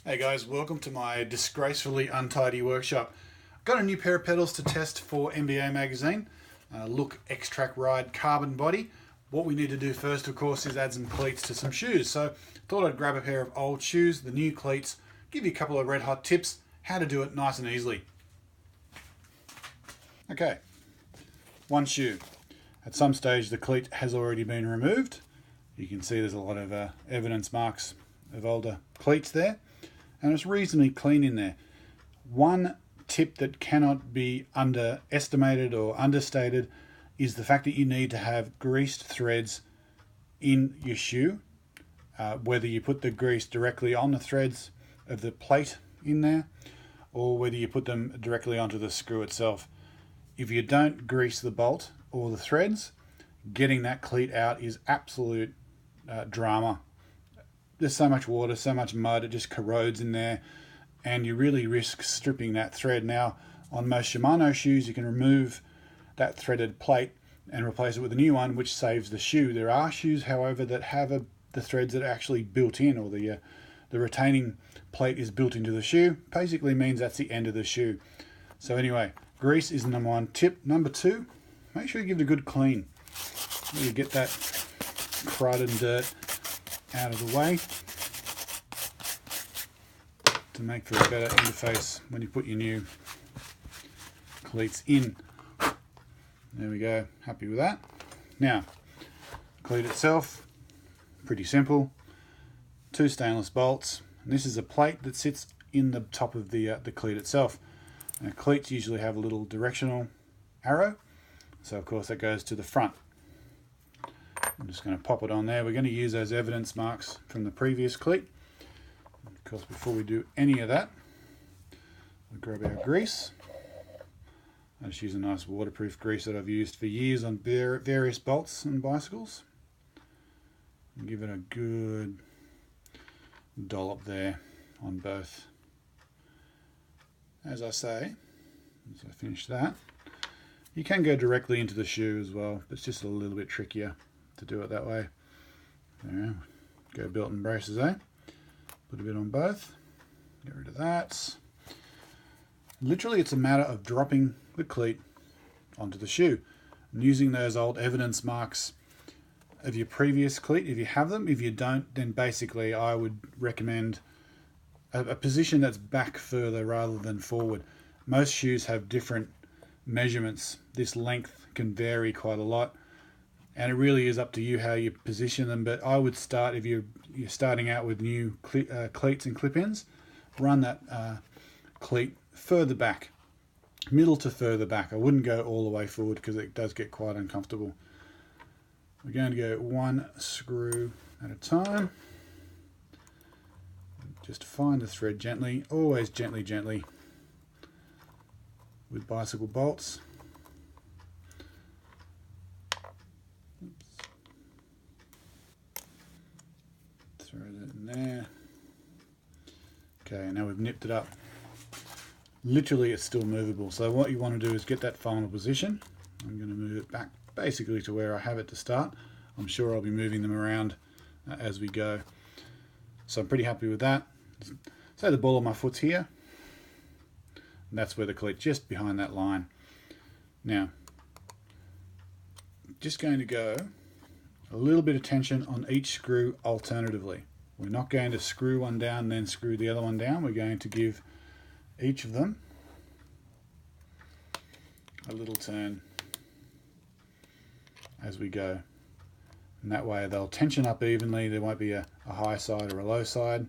Hey guys, welcome to my disgracefully untidy workshop. I've got a new pair of pedals to test for NBA magazine. Look X-Track Ride carbon body. What we need to do first, of course, is add some cleats to some shoes. So I thought I'd grab a pair of old shoes, the new cleats, give you a couple of red hot tips, how to do it nice and easily. Okay, one shoe. At some stage the cleat has already been removed. You can see there's a lot of evidence marks of older cleats there. And it's reasonably clean in there. One tip that cannot be underestimated or understated is the fact that you need to have greased threads in your shoe, whether you put the grease directly on the threads of the plate in there or whether you put them directly onto the screw itself. If you don't grease the bolt or the threads, getting that cleat out is absolute drama. There's so much water, so much mud, it just corrodes in there, and you really risk stripping that thread. Now, on most Shimano shoes, you can remove that threaded plate and replace it with a new one, which saves the shoe. There are shoes, however, that have the threads that are actually built in, or the retaining plate is built into the shoe. Basically means that's the end of the shoe. So anyway, grease is number one. Tip number two, make sure you give it a good clean. You get that crud and dirt out of the way to make for a better interface when you put your new cleats in. There we go, happy with that. Now, cleat itself, pretty simple. Two stainless bolts, and this is a plate that sits in the top of the cleat itself. Now, cleats usually have a little directional arrow, so of course that goes to the front. I'm just going to pop it on there. We're going to use those evidence marks from the previous cleat. Of course, before we do any of that, we'll grab our grease. I just use a nice waterproof grease that I've used for years on various bolts and bicycles. And give it a good dollop there on both. As I say, as I finish that, you can go directly into the shoe as well, but it's just a little bit trickier to do it that way. There, go belt and braces, eh? Put a bit on both, get rid of that. Literally it's a matter of dropping the cleat onto the shoe and using those old evidence marks of your previous cleat if you have them. If you don't, then basically I would recommend a position that's back further rather than forward. Most shoes have different measurements. This length can vary quite a lot, and it really is up to you how you position them. But I would start, if you're starting out with new cleats and clip-ins, run that cleat further back, middle to further back. I wouldn't go all the way forward because it does get quite uncomfortable. We're going to go one screw at a time. Just find the thread gently, always gently with bicycle bolts. Throw that in there. Okay, now we've nipped it up. Literally it's still movable, so what you want to do is get that final position. I'm going to move it back basically to where I have it to start. I'm sure I'll be moving them around as we go. So I'm pretty happy with that. Say the ball of my foot's here, and that's where the cleat, just behind that line. Now, just going to go a little bit of tension on each screw alternatively. We're not going to screw one down and then screw the other one down. We're going to give each of them a little turn as we go. And that way they'll tension up evenly. There won't be a high side or a low side.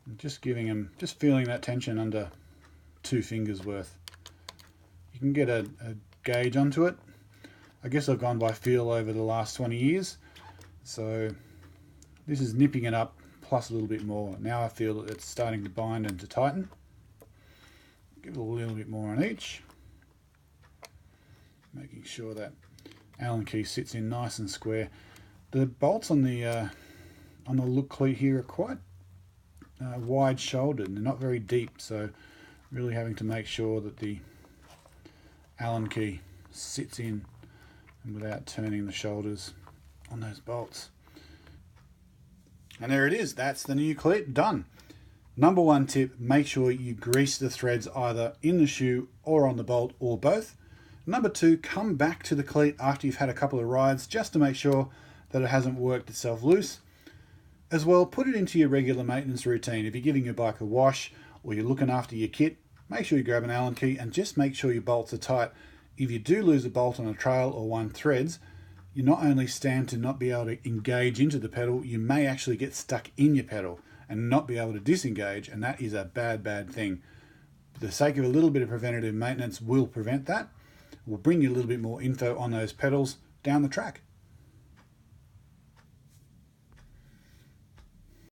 And just giving them, just feeling that tension under 2 fingers worth. You can get a gauge onto it. I guess I've gone by feel over the last 20 years. So this is nipping it up plus a little bit more. Now I feel that it's starting to bind and to tighten. Give it a little bit more on each. Making sure that Allen key sits in nice and square. The bolts on the look cleat here are quite wide shouldered and they're not very deep, so really having to make sure that the Allen key sits in and without turning the shoulders on those bolts. And there it is. That's the new cleat done. Number one tip, make sure you grease the threads either in the shoe or on the bolt or both. Number two, come back to the cleat after you've had a couple of rides just to make sure that it hasn't worked itself loose. As well, put it into your regular maintenance routine. If you're giving your bike a wash or you're looking after your kit, make sure you grab an Allen key and just make sure your bolts are tight. If you do lose a bolt on a trail or one threads, you not only stand to not be able to engage into the pedal, you may actually get stuck in your pedal and not be able to disengage, and that is a bad thing. For the sake of a little bit of preventative maintenance will prevent that. We'll bring you a little bit more info on those pedals down the track.